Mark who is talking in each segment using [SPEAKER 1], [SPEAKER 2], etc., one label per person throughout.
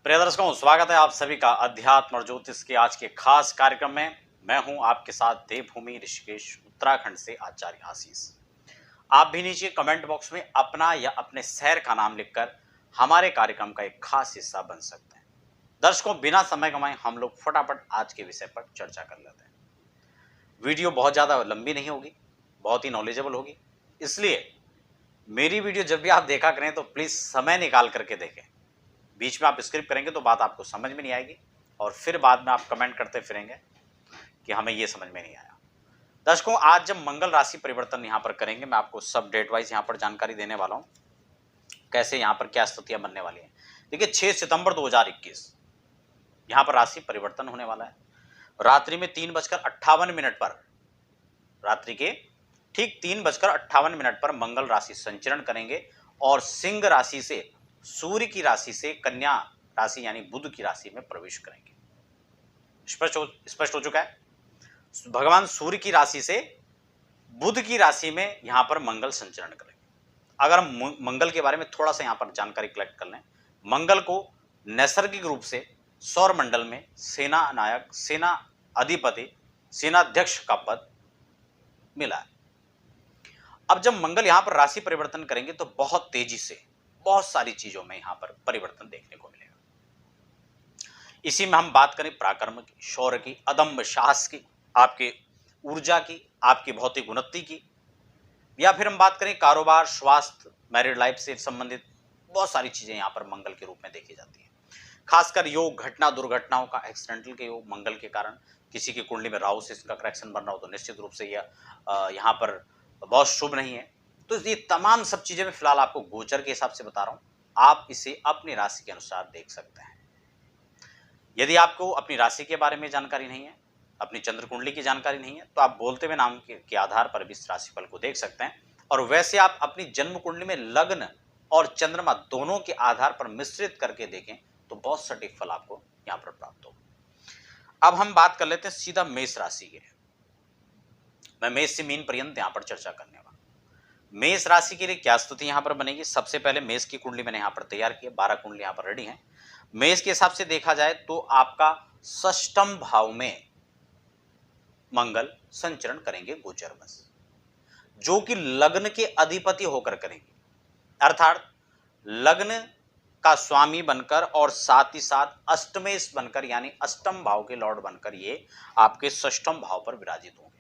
[SPEAKER 1] प्रिय दर्शकों, स्वागत है आप सभी का अध्यात्म और ज्योतिष के आज के खास कार्यक्रम में। मैं हूं आपके साथ देवभूमि ऋषिकेश उत्तराखंड से आचार्य आशीष। आप भी नीचे कमेंट बॉक्स में अपना या अपने शहर का नाम लिखकर हमारे कार्यक्रम का एक खास हिस्सा बन सकते हैं। दर्शकों, बिना समय गंवाए हम लोग फटाफट आज के विषय पर चर्चा कर लेते हैं। वीडियो बहुत ज़्यादा लंबी नहीं होगी, बहुत ही नॉलेजेबल होगी, इसलिए मेरी वीडियो जब भी आप देखा करें तो प्लीज़ समय निकाल करके देखें। बीच में आप स्किप करेंगे तो बात आपको समझ में नहीं आएगी और फिर बाद में आप कमेंट करते फिरेंगे कि हमें ये समझ में नहीं आया। दर्शकों, आज जब मंगल राशि परिवर्तन यहाँ पर करेंगे, मैं आपको सब डेट वाइज यहाँ पर जानकारी देने वाला हूँ, कैसे यहाँ पर क्या स्थितियाँ बनने वाली हैं। देखिए, 6 सितंबर 2021 यहाँ पर राशि परिवर्तन होने वाला है। रात्रि में 3:58 पर, रात्रि के ठीक 3:58 पर मंगल राशि संचरण करेंगे और सिंह राशि से सूर्य की राशि से कन्या राशि यानी बुध की राशि में प्रवेश करेंगे। स्पष्ट हो चुका है। भगवान सूर्य की राशि से बुध की राशि में यहां पर मंगल संचरण करेंगे। अगर हम मंगल के बारे में थोड़ा सा यहां पर जानकारी कलेक्ट कर लें, मंगल को नैसर्गिक रूप से सौर मंडल में सेना नायक, सेना अधिपति, सेनाध्यक्ष का पद मिला है। अब जब मंगल यहां पर राशि परिवर्तन करेंगे तो बहुत तेजी से बहुत सारी चीजों में यहां पर परिवर्तन देखने को मिलेगा। इसी में हम बात करें पराक्रम की, शौर्य की, अदम्य साहस की, आपके ऊर्जा की, आपकी भौतिक उन्नति की, या फिर हम बात करें कारोबार, स्वास्थ्य, मैरिड लाइफ से संबंधित बहुत सारी चीजें यहां पर मंगल के रूप में देखी जाती है। खासकर योग, घटना, दुर्घटनाओं का, एक्सीडेंटल के योग मंगल के कारण, किसी की कुंडली में राहु से इसका करेक्शन बन रहा हो तो निश्चित रूप से यह यहाँ पर बहुत शुभ नहीं है। तो ये तमाम सब चीजें मैं फिलहाल आपको गोचर के हिसाब से बता रहा हूं, आप इसे अपनी राशि के अनुसार देख सकते हैं। यदि आपको अपनी राशि के बारे में जानकारी नहीं है, अपनी चंद्र कुंडली की जानकारी नहीं है, तो आप बोलते हुए नाम के आधार पर भी इस राशिफल को देख सकते हैं। और वैसे आप अपनी जन्म कुंडली में लग्न और चंद्रमा दोनों के आधार पर मिश्रित करके देखें तो बहुत सटीक फल आपको यहां पर प्राप्त होगा। अब हम बात कर लेते हैं सीधा मेष राशि के। मैं मेष से मीन पर्यंत यहां पर चर्चा करने वाला। मेष राशि के लिए क्या स्थिति यहां पर बनेगी? सबसे पहले मेष की कुंडली मैंने यहां पर तैयार की है, 12 कुंडली यहां पर रेडी हैं। मेष के हिसाब से देखा जाए तो आपका षष्ठम भाव में मंगल संचरण करेंगे गोचरवश, जो कि लग्न के अधिपति होकर करेंगे, अर्थात लग्न का स्वामी बनकर और साथ ही साथ अष्टमेश बनकर यानी अष्टम भाव के लॉर्ड बनकर ये आपके षष्ठम भाव पर विराजित होंगे।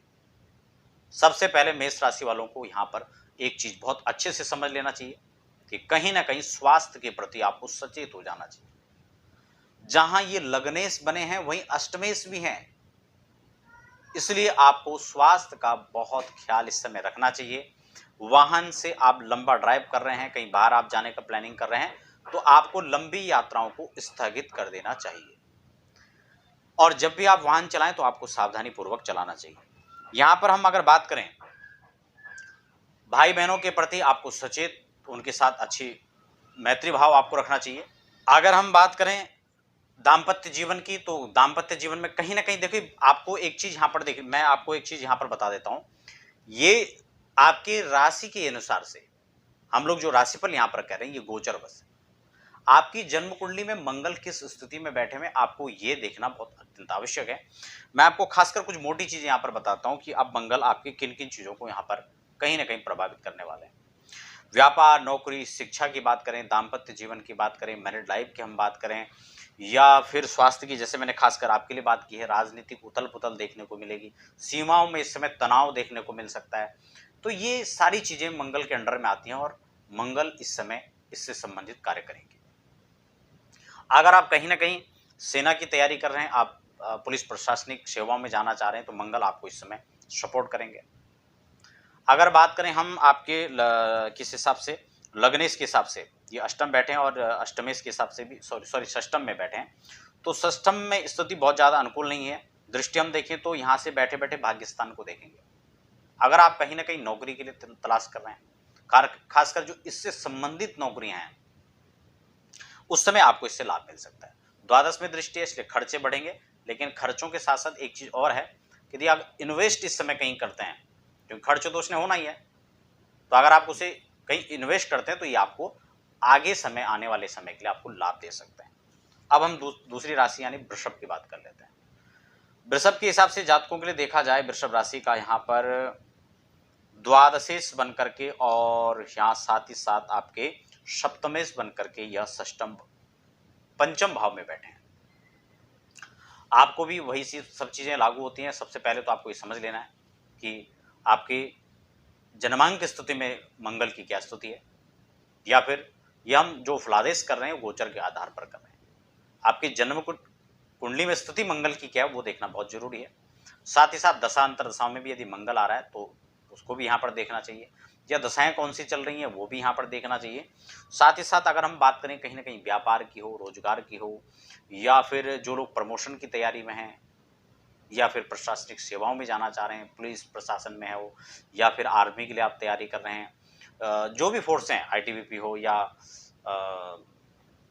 [SPEAKER 1] सबसे पहले मेष राशि वालों को यहां पर एक चीज बहुत अच्छे से समझ लेना चाहिए कि कहीं ना कहीं स्वास्थ्य के प्रति आपको सचेत हो जाना चाहिए। जहां ये लग्नेश बने हैं वहीं अष्टमेश भी हैं, इसलिए आपको स्वास्थ्य का बहुत ख्याल इस समय रखना चाहिए। वाहन से आप लंबा ड्राइव कर रहे हैं, कहीं बाहर आप जाने का प्लानिंग कर रहे हैं, तो आपको लंबी यात्राओं को स्थगित कर देना चाहिए। और जब भी आप वाहन चलाएं तो आपको सावधानी पूर्वक चलाना चाहिए। यहां पर हम अगर बात करें भाई बहनों के प्रति, आपको सचेत, उनके साथ अच्छी मैत्री भाव आपको रखना चाहिए। अगर हम बात करें दाम्पत्य जीवन की, तो दाम्पत्य जीवन में कहीं ना कहीं देखिए, आपको एक चीज यहां पर देखिए, मैं आपको एक चीज यहां पर बता देता हूं। ये आपकी राशि के अनुसार से हम लोग जो राशिफल यहां पर कह रहे हैं ये गोचर बस, आपकी जन्म कुंडली में मंगल किस स्थिति में बैठे में आपको ये देखना बहुत अत्यंत आवश्यक है। मैं आपको खासकर कुछ मोटी चीजें यहां पर बताता हूं कि अब मंगल आपकी किन किन चीजों को यहां पर कहीं ना कहीं प्रभावित करने वाले हैं। व्यापार, नौकरी, शिक्षा की बात करें, दाम्पत्य जीवन की बात करें, मैरिड लाइफ की हम बात करें, या फिर स्वास्थ्य की, जैसे मैंने खासकर आपके लिए बात की है, राजनीतिक उथल पुथल देखने को मिलेगी, सीमाओं में इस समय तनाव देखने को मिल सकता है। तो ये सारी चीजें मंगल के अंडर में आती हैं और मंगल इस समय इससे संबंधित कार्य करेंगे। अगर आप कहीं ना कहीं सेना की तैयारी कर रहे हैं, आप पुलिस प्रशासनिक सेवाओं में जाना चाह रहे हैं, तो मंगल आपको इस समय सपोर्ट करेंगे। अगर बात करें हम आपके किस हिसाब से, लग्नेश के हिसाब से ये अष्टम बैठे हैं और अष्टमेश के हिसाब से भी सॉरी षष्टम में बैठे हैं, तो षष्टम में स्थिति बहुत ज़्यादा अनुकूल नहीं है। दृष्टि हम देखें तो यहाँ से बैठे बैठे भाग्यस्थान को देखेंगे। अगर आप कहीं ना कहीं नौकरी के लिए तलाश कर रहे हैं, खासकर जो इससे संबंधित नौकरियां हैं, उस समय आपको इससे लाभ मिल सकता है। द्वादश में दृष्टि है इसलिए खर्चे बढ़ेंगे, लेकिन खर्चों के साथ साथ एक चीज और है कि यदि आप इन्वेस्ट इस समय कहीं करते हैं, क्योंकि खर्च तो उसने होना ही है, तो अगर आप उसे कहीं इन्वेस्ट करते हैं तो ये आपको आगे समय, आने वाले समय के लिए आपको लाभ दे सकते हैं। अब हम दूसरी राशि यानी वृषभ की बात कर लेते हैं। वृषभ के हिसाब से जातकों के लिए देखा जाए, वृषभ राशि का यहाँ पर द्वादशेश बन करके और यहाँ साथ ही साथ आपके सप्तमेश बन करके यह षष्टम पंचम भाव में बैठे हैं। आपको भी वही सब चीजें लागू होती हैं। सबसे पहले तो आपको ये समझ लेना है कि आपके जन्मांक स्थिति में मंगल की क्या स्थिति है, या फिर ये हम जो फलादेश कर रहे हैं गोचर के आधार पर कर रहे हैं। आपकी जन्म कुंडली में स्थिति मंगल की क्या है वो देखना बहुत जरूरी है। साथ ही साथ दशा अंतर दशाओं में भी यदि मंगल आ रहा है तो उसको भी यहाँ पर देखना चाहिए, या दशाएं कौन सी चल रही हैं वो भी यहाँ पर देखना चाहिए। साथ ही साथ अगर हम बात करें कहीं ना कहीं व्यापार की हो, रोजगार की हो, या फिर जो लोग प्रमोशन की तैयारी में हैं, या फिर प्रशासनिक सेवाओं में जाना चाह रहे हैं, पुलिस प्रशासन में हो, या फिर आर्मी के लिए आप तैयारी कर रहे हैं, जो भी फोर्स हैं, आईटीबीपी हो या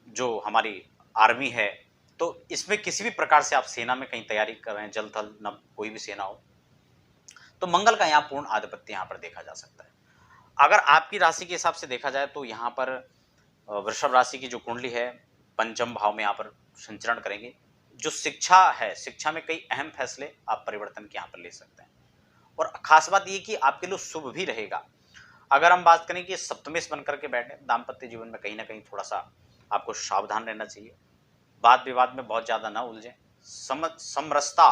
[SPEAKER 1] जो हमारी आर्मी है, तो इसमें किसी भी प्रकार से आप सेना में कहीं तैयारी कर रहे हैं, जल थल नभ कोई भी सेना हो, तो मंगल का यहाँ पूर्ण आधिपत्य यहाँ पर देखा जा सकता है। अगर आपकी राशि के हिसाब से देखा जाए तो यहाँ पर वृषभ राशि की जो कुंडली है पंचम भाव में यहाँ पर संचरण करेंगे। जो शिक्षा है, शिक्षा में कई अहम फैसले आप परिवर्तन के यहाँ पर ले सकते हैं, और खास बात ये कि आपके लिए शुभ भी रहेगा। अगर हम बात करें कि सप्तमेश बनकर के बैठे, दाम्पत्य जीवन में कहीं ना कहीं थोड़ा सा आपको सावधान रहना चाहिए, वाद विवाद में बहुत ज्यादा ना उलझें, समरसता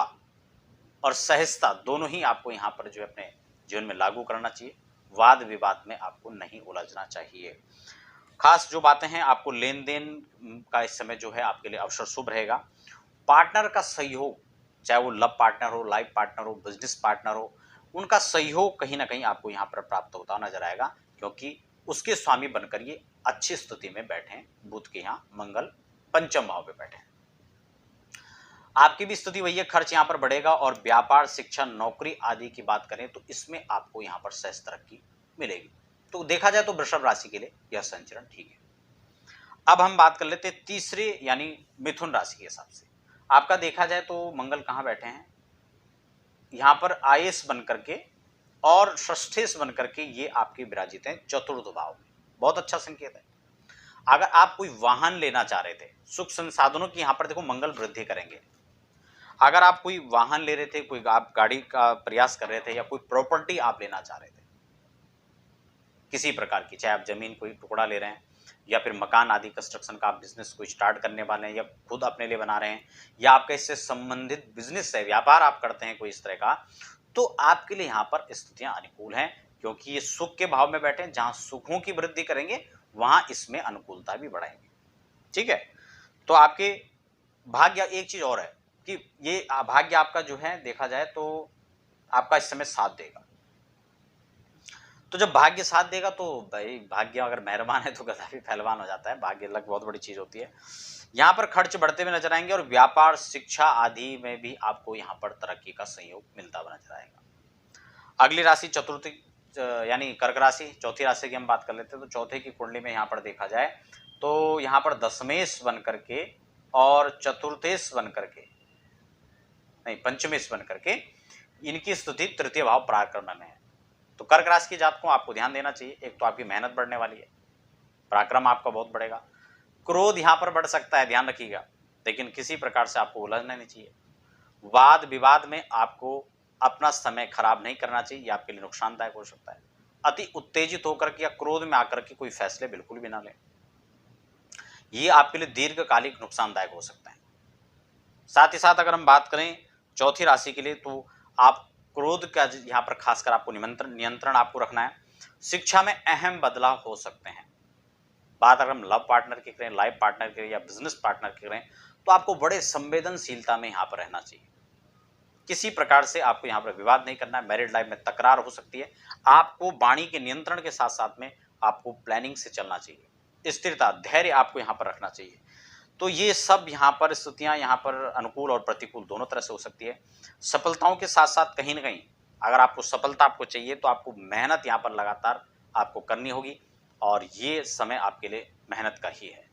[SPEAKER 1] और सहजता दोनों ही आपको यहाँ पर जो है अपने जीवन में लागू करना चाहिए। वाद विवाद में आपको नहीं उलझना चाहिए। खास जो बातें हैं, आपको लेन देन का इस समय जो है आपके लिए अवसर शुभ रहेगा। पार्टनर का सहयोग, चाहे वो लव पार्टनर हो, लाइफ पार्टनर हो, बिजनेस पार्टनर हो, उनका सहयोग कहीं ना कहीं आपको यहाँ पर प्राप्त होता नजर आएगा, क्योंकि उसके स्वामी बनकर ये अच्छी स्थिति में बैठे हैं। बुध के यहाँ मंगल पंचम भाव में बैठे हैं। आपकी भी स्थिति वही है, खर्च यहाँ पर बढ़ेगा, और व्यापार, शिक्षा, नौकरी आदि की बात करें तो इसमें आपको यहाँ पर सहज तरक्की मिलेगी। तो देखा जाए तो वृषभ राशि के लिए यह संचरण ठीक है। अब हम बात कर लेते हैं तीसरे यानी मिथुन राशि के हिसाब से। आपका देखा जाए तो मंगल कहाँ बैठे हैं, यहाँ पर आयेश बन करके और षष्ठेश बन करके ये आपके विराजित हैं चतुर्थ भाव में। बहुत अच्छा संकेत है। अगर आप कोई वाहन लेना चाह रहे थे, सुख संसाधनों की यहाँ पर देखो मंगल वृद्धि करेंगे। अगर आप कोई वाहन ले रहे थे, कोई आप गाड़ी का प्रयास कर रहे थे, या कोई प्रॉपर्टी आप लेना चाह रहे थे किसी प्रकार की, चाहे आप जमीन कोई टुकड़ा ले रहे हैं, या फिर मकान आदि कंस्ट्रक्शन का आप बिजनेस कोई स्टार्ट करने वाले हैं, या खुद अपने लिए बना रहे हैं, या आपका इससे संबंधित बिजनेस है, व्यापार आप करते हैं कोई इस तरह का, तो आपके लिए यहाँ पर स्थितियां अनुकूल हैं, क्योंकि ये सुख के भाव में बैठे हैं। जहां सुखों की वृद्धि करेंगे वहां इसमें अनुकूलता भी बढ़ाएंगे। ठीक है, तो आपके भाग्य, एक चीज और है कि ये भाग्य आपका जो है देखा जाए तो आपका इस समय साथ देगा। तो जब भाग्य साथ देगा तो भाई भाग्य अगर मेहरबान है तो गधा भी पहलवान हो जाता है। भाग्य लक बहुत बड़ी चीज होती है। यहाँ पर खर्च बढ़ते हुए नजर आएंगे, और व्यापार, शिक्षा आदि में भी आपको यहाँ पर तरक्की का संयोग मिलता हुआ नजर आएगा। अगली राशि चतुर्थी यानी कर्क राशि, चौथी राशि की हम बात कर लेते हैं। तो चौथे की कुंडली में यहाँ पर देखा जाए तो यहाँ पर दशमेश बन करके और चतुर्थेश बन करके, नहीं पंचमेश बन करके इनकी स्थिति तृतीय भाव पराक्रम में है। तो कर्क राशि के जातकों आपको ध्यान देना चाहिए। एक तो आपकी मेहनत बढ़ने वाली है, पराक्रम आपका बहुत बढ़ेगा, क्रोध यहाँ पर बढ़ सकता है, ध्यान रखिएगा, लेकिन किसी प्रकार से आपको उलझना नहीं चाहिए। वाद विवाद में आपको अपना समय खराब नहीं करना चाहिए, यह आपके लिए नुकसानदायक हो सकता है। अति उत्तेजित होकर के या क्रोध में आकर के कोई फैसले बिल्कुल भी ना लें, ये आपके लिए दीर्घकालिक नुकसानदायक हो सकता है। साथ ही साथ अगर हम बात करें चौथी राशि के लिए, तो आप क्रोध का यहाँ पर खासकर आपको नियंत्रण आपको रखना है। शिक्षा में अहम बदलाव हो सकते हैं। बात अगर हम लव पार्टनर की करें, लाइफ पार्टनर की करें, या बिजनेस पार्टनर की करें, तो आपको बड़े संवेदनशीलता में यहाँ पर रहना चाहिए। किसी प्रकार से आपको यहाँ पर विवाद नहीं करना है। मैरिड लाइफ में तकरार हो सकती है। आपको वाणी के नियंत्रण के साथ साथ में आपको प्लानिंग से चलना चाहिए। स्थिरता, धैर्य आपको यहाँ पर रखना चाहिए। तो ये सब यहाँ पर स्थितियाँ यहाँ पर अनुकूल और प्रतिकूल दोनों तरह से हो सकती है। सफलताओं के साथ साथ कहीं ना कहीं अगर आपको सफलता आपको चाहिए तो आपको मेहनत यहाँ पर लगातार आपको करनी होगी, और ये समय आपके लिए मेहनत का ही है।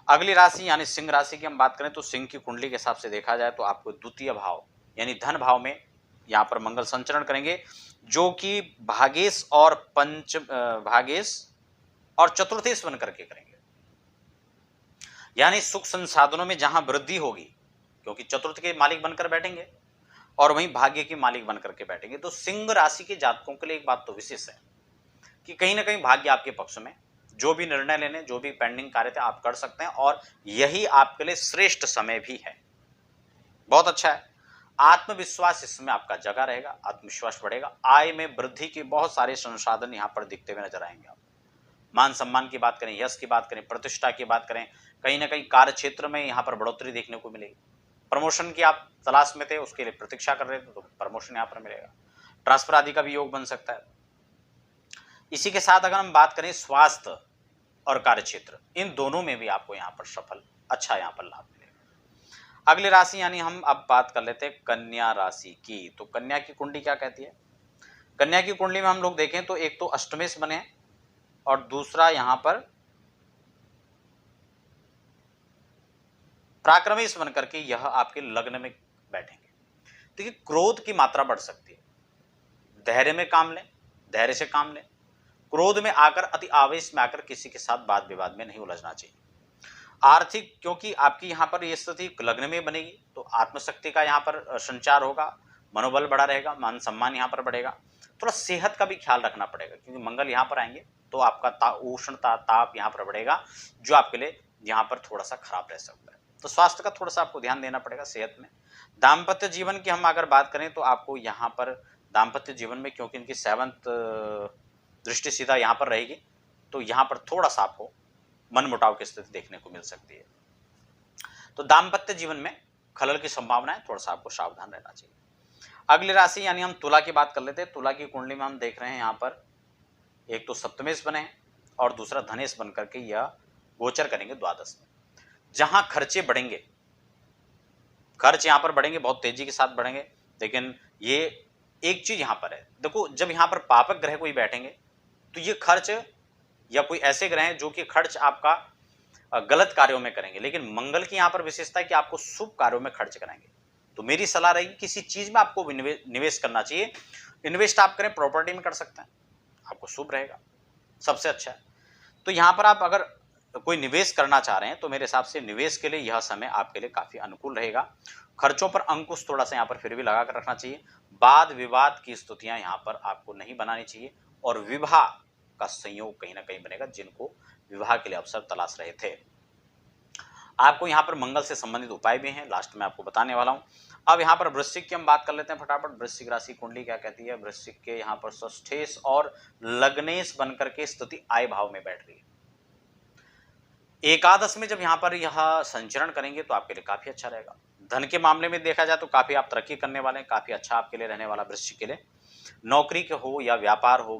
[SPEAKER 1] अगली राशि यानी सिंह राशि की हम बात करें तो सिंह की कुंडली के हिसाब से देखा जाए तो आपको द्वितीय भाव यानी धन भाव में यहाँ पर मंगल संचरण करेंगे, जो कि भागेश और चतुर्थेश बन करके करेंगे। यानी सुख संसाधनों में जहां वृद्धि होगी, क्योंकि चतुर्थ के मालिक बनकर बैठेंगे और वहीं भाग्य के मालिक बनकर के बैठेंगे, तो सिंह राशि के जातकों के लिए एक बात तो विशेष है कि कहीं ना कहीं भाग्य आपके पक्ष में, जो भी निर्णय लेने, जो भी पेंडिंग कार्य थे आप कर सकते हैं और यही आपके लिए श्रेष्ठ समय भी है। बहुत अच्छा है। आत्मविश्वास इसमें आपका जगा रहेगा, आत्मविश्वास बढ़ेगा, आय में वृद्धि के बहुत सारे संसाधन यहां पर दिखते हुए नजर आएंगे। आप मान सम्मान की बात करें, यश की बात करें, प्रतिष्ठा की बात करें, कहीं ना कहीं कार्य क्षेत्र में यहां पर बढ़ोतरी देखने को मिलेगी। प्रमोशन की आप तलाश में थे, उसके लिए प्रतीक्षा कर रहे थे, तो प्रमोशन यहां पर मिलेगा। ट्रांसफर आदि का भी योग बन सकता है। इसी के साथ अगर हम बात करें स्वास्थ्य और कार्य क्षेत्र, इन दोनों में भी आपको यहाँ पर सफल अच्छा यहाँ पर लाभ मिलेगा। अगली राशि यानी हम अब बात कर लेते हैं कन्या राशि की। तो कन्या की कुंडली क्या कहती है? कन्या की कुंडली में हम लोग देखें तो एक तो अष्टमेश बने और दूसरा यहाँ पर पराक्रमेश बनकर के यह आपके लग्न में बैठेंगे। देखिए, क्रोध की मात्रा बढ़ सकती है, धैर्य में काम लें, धैर्य से काम लें। क्रोध में आकर, अति आवेश में आकर किसी के साथ वाद विवाद में नहीं उलझना चाहिए। आर्थिक, क्योंकि आपकी यहाँ पर ये स्थिति लग्न में बनेगी तो आत्मशक्ति का यहाँ पर संचार होगा, मनोबल बढ़ा रहेगा, मान सम्मान यहाँ पर बढ़ेगा। थोड़ा सेहत का भी ख्याल रखना पड़ेगा, क्योंकि मंगल यहाँ पर आएंगे तो आपका उष्णता, ताप यहाँ पर बढ़ेगा, जो आपके लिए यहाँ पर थोड़ा सा खराब रह सकता है। तो स्वास्थ्य का थोड़ा सा आपको ध्यान देना पड़ेगा, सेहत में। दाम्पत्य जीवन की हम अगर बात करें तो आपको यहाँ पर दाम्पत्य जीवन में, क्योंकि इनकी 7th दृष्टि सीधा यहाँ पर रहेगी, तो यहाँ पर थोड़ा सा आपको मनमुटाव की स्थिति देखने को मिल सकती है। तो दाम्पत्य जीवन में खलल की संभावना है, थोड़ा सा आपको सावधान रहना चाहिए। अगली राशि यानी हम तुला की बात कर लेते हैं। तुला की कुंडली में हम देख रहे हैं यहाँ पर एक तो सप्तमेश बने हैं और दूसरा धनेश बनकर के यह गोचर करेंगे द्वादश में, जहां खर्चे बढ़ेंगे। खर्च यहाँ पर बढ़ेंगे, बहुत तेजी के साथ बढ़ेंगे। लेकिन ये एक चीज यहाँ पर है, देखो, जब यहाँ पर पापक ग्रह कोई बैठेंगे तो ये खर्च, या कोई ऐसे ग्रह हैं जो कि खर्च आपका गलत कार्यों में करेंगे, लेकिन मंगल की यहाँ पर विशेषता है कि आपको शुभ कार्यों में खर्च कराएंगे। तो मेरी सलाह रहेगी किसी चीज में आपको निवेश करना चाहिए। इन्वेस्ट आप करें, प्रॉपर्टी में कर सकते हैं, आपको शुभ रहेगा, सबसे अच्छा है। तो यहाँ पर आप अगर कोई निवेश करना चाह रहे हैं तो मेरे हिसाब से निवेश के लिए यह समय आपके लिए काफी अनुकूल रहेगा। खर्चों पर अंकुश थोड़ा सा यहाँ पर फिर भी लगा कर रखना चाहिए। वाद विवाद की स्थितियां यहाँ पर आपको नहीं बनानी चाहिए और विवाह का संयोग कहीं ना कहीं बनेगा, जिनको विवाह के लिए अवसर तलाश रहे थे। आपको यहाँ पर मंगल से संबंधित उपाय भी हैं, लास्ट में आपको बताने वाला हूँ। अब यहाँ पर वृश्चिक की हम बात कर लेते हैं फटाफट। वृश्चिक राशि कुंडली क्या कहती है? वृश्चिक के यहाँ पर षष्ठेश और लग्नेश बनकर के स्थिति आय भाव में बैठ रही है। एकादश में जब यहाँ पर यह संचरण करेंगे तो आपके लिए काफी अच्छा रहेगा। धन के मामले में देखा जाए तो काफी आप तरक्की करने वाले हैं, काफी अच्छा आपके लिए रहने वाला वृश्चिक के लिए। नौकरी के हो या व्यापार हो,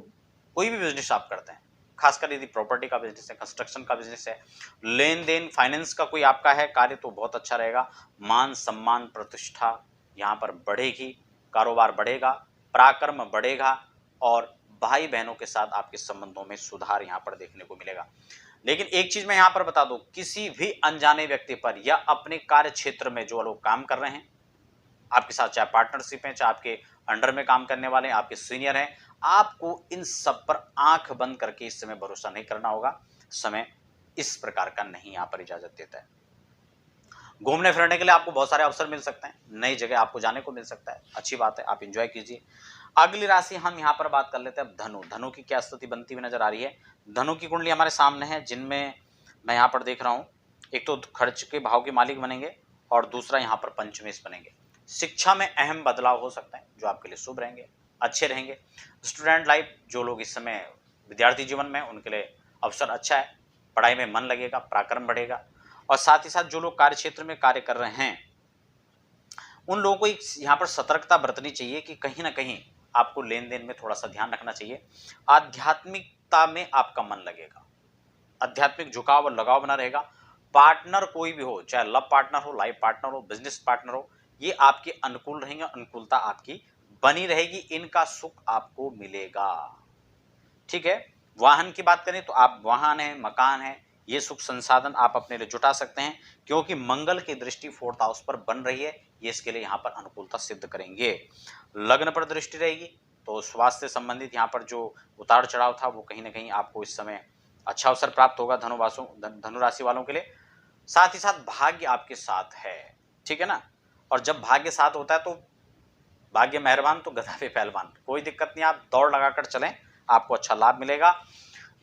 [SPEAKER 1] कोई भी बिजनेस आप करते हैं, खासकर यदि प्रॉपर्टी का बिजनेस है, कंस्ट्रक्शन का बिजनेस है, लेन देन फाइनेंस का कोई आपका है कार्य, तो बहुत अच्छा रहेगा। मान सम्मान प्रतिष्ठा यहाँ पर बढ़ेगी, कारोबार बढ़ेगा, पराक्रम बढ़ेगा और भाई बहनों के साथ आपके संबंधों में सुधार यहाँ पर देखने को मिलेगा। लेकिन एक चीज मैं यहाँ पर बता दूं, किसी भी अनजाने व्यक्ति पर या अपने कार्य क्षेत्र में जो लोग काम कर रहे हैं आपके साथ, चाहे पार्टनरशिप है, चाहे आपके अंडर में काम करने वाले हैं, आपके सीनियर हैं, आपको इन सब पर आंख बंद करके इस समय भरोसा नहीं करना होगा। समय इस प्रकार का नहीं यहाँ पर इजाजत देता है। घूमने फिरने के लिए आपको बहुत सारे अवसर मिल सकते हैं, नई जगह आपको जाने को मिल सकता है, अच्छी बात है, आप एंजॉय कीजिए। अगली राशि हम यहाँ पर बात कर लेते हैं अब धनु। धनु की क्या स्थिति बनती हुई नजर आ रही है? धनु की कुंडली हमारे सामने है, जिनमें मैं यहाँ पर देख रहा हूँ एक तो खर्च के भाव के मालिक बनेंगे और दूसरा यहाँ पर पंचमेश बनेंगे। शिक्षा में अहम बदलाव हो सकता है जो आपके लिए शुभ रहेंगे, अच्छे रहेंगे। स्टूडेंट लाइफ, जो लोग इस समय विद्यार्थी जीवन में, उनके लिए अवसर अच्छा है, पढ़ाई में मन लगेगा, पराक्रम बढ़ेगा। और साथ ही साथ जो लोग कार्य क्षेत्र में कार्य कर रहे हैं उन लोगों को यहाँ पर सतर्कता बरतनी चाहिए कि कहीं ना कहीं आपको लेन देन में थोड़ा सा ध्यान रखना चाहिए। आध्यात्मिकता में आपका मन लगेगा, आध्यात्मिक झुकाव और लगाव बना रहेगा। पार्टनर कोई भी हो, चाहे लव पार्टनर हो, लाइफ पार्टनर हो, बिजनेस पार्टनर हो, ये आपके अनुकूल रहेंगे, अनुकूलता आपकी बनी रहेगी, इनका सुख आपको मिलेगा। ठीक है। वाहन की बात करें तो आप वाहन है, मकान है, ये सुख संसाधन आप अपने लिए जुटा सकते हैं, क्योंकि मंगल की दृष्टि 4th हाउस पर बन रही है, ये इसके लिए यहाँ पर अनुकूलता सिद्ध करेंगे। लग्न पर दृष्टि रहेगी तो स्वास्थ्य से संबंधित यहाँ पर जो उतार चढ़ाव था वो कहीं ना कहीं आपको इस समय अच्छा अवसर प्राप्त होगा धनु राशि वालों के लिए। साथ ही साथ भाग्य आपके साथ है, ठीक है ना। और जब भाग्य साथ होता है तो भाग्य मेहरबान तो गधा पे पहलवान, कोई दिक्कत नहीं, आप दौड़ लगाकर चलें, आपको अच्छा लाभ मिलेगा।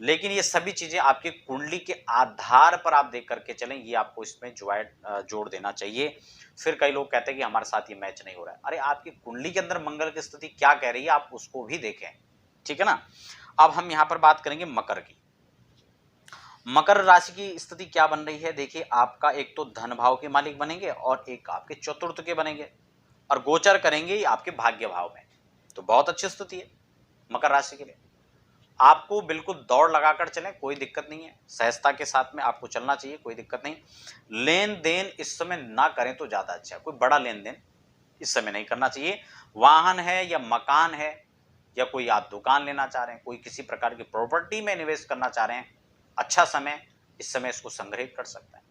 [SPEAKER 1] लेकिन ये सभी चीजें आपकी कुंडली के आधार पर आप देख करके चलें, ये आपको इसमें जोड़ देना चाहिए। फिर कई लोग कहते हैं कि हमारे साथ ये मैच नहीं हो रहा है, अरे आपकी कुंडली के अंदर मंगल की स्थिति क्या कह रही है, आप उसको भी देखें, ठीक है ना। अब हम यहां पर बात करेंगे मकर की। मकर राशि की स्थिति क्या बन रही है, देखिए आपका एक तो धन भाव के मालिक बनेंगे और एक आपके चतुर्थ के बनेंगे और गोचर करेंगे आपके भाग्य भाव में, तो बहुत अच्छी स्थिति है मकर राशि के लिए। आपको बिल्कुल दौड़ लगाकर चलें, कोई दिक्कत नहीं है, सहजता के साथ में आपको चलना चाहिए, कोई दिक्कत नहीं। लेन देन इस समय ना करें तो ज्यादा अच्छा है, कोई बड़ा लेन देन इस समय नहीं करना चाहिए। वाहन है या मकान है या कोई आप दुकान लेना चाह रहे हैं, कोई किसी प्रकार की प्रॉपर्टी में निवेश करना चाह रहे हैं, अच्छा समय, इस समय इसको संग्रहित कर सकते हैं।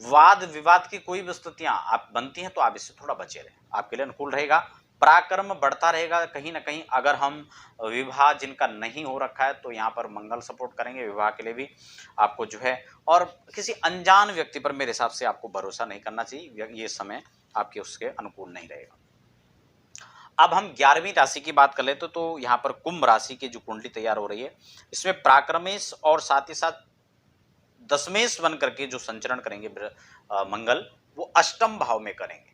[SPEAKER 1] वाद विवाद की कोई भी स्थितियां आप बनती हैं तो आप इससे थोड़ा बचे रहें, आपके लिए अनुकूल रहेगा। पराक्रम बढ़ता रहेगा, कहीं ना कहीं अगर हम विवाह जिनका नहीं हो रखा है तो यहाँ पर मंगल सपोर्ट करेंगे विवाह के लिए भी आपको जो है। और किसी अनजान व्यक्ति पर मेरे हिसाब से आपको भरोसा नहीं करना चाहिए, ये समय आपके उसके अनुकूल नहीं रहेगा। अब हम 11वीं राशि की बात कर लेते तो यहाँ पर कुंभ राशि की जो कुंडली तैयार हो रही है, इसमें पराक्रमेश और साथ ही साथ दशमेश बन करके जो संचरण करेंगे मंगल, वो अष्टम भाव में करेंगे।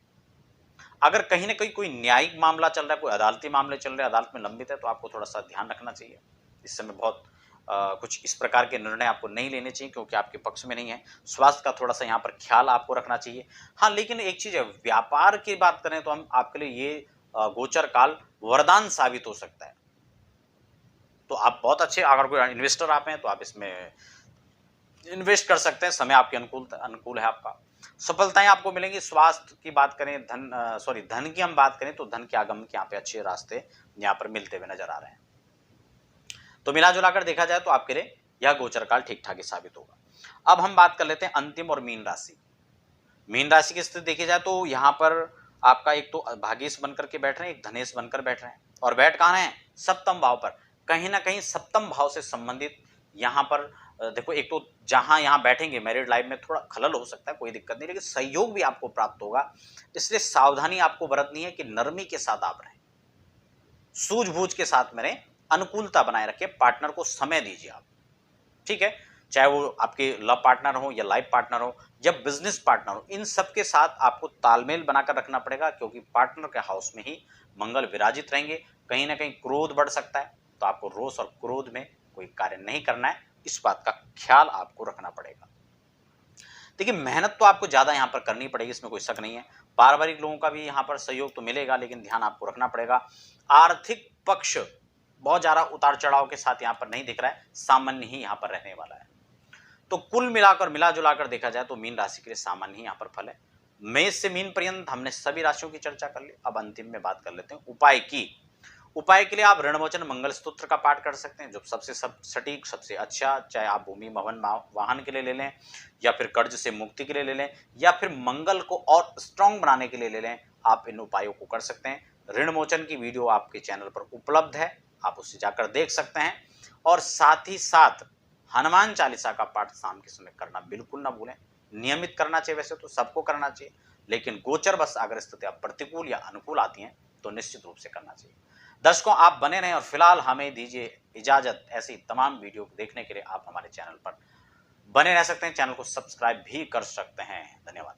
[SPEAKER 1] अगर कहीं ना कहीं कोई न्यायिक मामला चल रहा है, कोई अदालती मामले चल रहे हैं, अदालत में लंबित है, तो आपको थोड़ा सा ध्यान रखना चाहिए। इस समय बहुत कुछ इस प्रकार के निर्णय आपको नहीं लेने चाहिए क्योंकि आपके पक्ष में नहीं है। स्वास्थ्य का थोड़ा सा यहाँ पर ख्याल आपको रखना चाहिए। हाँ, लेकिन एक चीज है, व्यापार की बात करें तो हम आपके लिए ये गोचर काल वरदान साबित हो सकता है। तो आप बहुत अच्छे, अगर कोई इन्वेस्टर आप हैं तो आप इसमें इन्वेस्ट कर सकते हैं, समय आपके अनुकूल है आपका, सफलताएं आपको मिलेंगी। स्वास्थ्य की बात करें, धन की हम बात करें तो धन के आगमन के यहाँ पे अच्छे रास्ते यहाँ पर मिलते हुए नजर आ रहे हैं। तो मिला जुलाकर देखा जाए तो आपके लिए यह गोचर काल ठीक ठाक ही साबित होगा। अब हम बात कर लेते हैं अंतिम और मीन राशि। मीन राशि की स्थिति देखी जाए तो यहाँ पर आपका एक तो भागीश बनकर के बैठ रहे हैं, एक धनेश बनकर बैठ रहे हैं, और बैठ कहाँ रहे हैं, सप्तम भाव पर। कहीं ना कहीं सप्तम भाव से संबंधित यहाँ पर देखो, एक तो जहां यहाँ बैठेंगे मैरिड लाइफ में थोड़ा खलल हो सकता है, कोई दिक्कत नहीं, लेकिन सहयोग भी आपको प्राप्त होगा। इसलिए सावधानी आपको बरतनी है कि नरमी के साथ आप रहें, सूझबूझ के साथ में रहें, अनुकूलता बनाए रखें, पार्टनर को समय दीजिए आप, ठीक है। चाहे वो आपके लव पार्टनर हो या लाइफ पार्टनर हो या बिजनेस पार्टनर हो, इन सब के साथ आपको तालमेल बनाकर रखना पड़ेगा क्योंकि पार्टनर के हाउस में ही मंगल विराजित रहेंगे। कहीं ना कहीं क्रोध बढ़ सकता है, तो आपको रोष और क्रोध में कोई कार्य नहीं करना है, इस बात का ख्याल आपको रखना पड़ेगा। देखिए, मेहनत तो आपको ज्यादा यहाँ पर करनी पड़ेगी, इसमें कोई शक नहीं है। पारिवारिक लोगों का भी यहाँ पर सहयोग तो मिलेगा, लेकिन ध्यान आपको रखना पड़ेगा। आर्थिक पक्ष बहुत ज्यादा उतार चढ़ाव के साथ यहाँ पर नहीं दिख रहा है, सामान्य ही यहाँ पर रहने वाला है। तो कुल मिलाकर मिला जुलाकर देखा जाए तो मीन राशि के लिए सामान्य ही यहाँ पर फल है। मेष से मीन पर्यंत हमने सभी राशियों की चर्चा कर ली। अब अंतिम में बात कर लेते हैं उपाय की। उपाय के लिए आप ऋणमोचन मंगल स्तोत्र का पाठ कर सकते हैं, जो सबसे सटीक, सबसे अच्छा, चाहे आप भूमि भवन वाहन के लिए ले लें या फिर कर्ज से मुक्ति के लिए ले लें या फिर मंगल को और स्ट्रांग बनाने के लिए ले लें, आप इन उपायों को कर सकते हैं। ऋणमोचन की वीडियो आपके चैनल पर उपलब्ध है, आप उससे जाकर देख सकते हैं। और साथ ही साथ हनुमान चालीसा का पाठ शाम के समय करना बिल्कुल ना भूलें। नियमित करना चाहिए, वैसे तो सबको करना चाहिए, लेकिन गोचर बस अगर स्थितियां प्रतिकूल या अनुकूल आती हैं तो निश्चित रूप से करना चाहिए। दर्शकों, आप बने रहें और फिलहाल हमें दीजिए इजाजत। ऐसी तमाम वीडियो देखने के लिए आप हमारे चैनल पर बने रह सकते हैं, चैनल को सब्सक्राइब भी कर सकते हैं। धन्यवाद।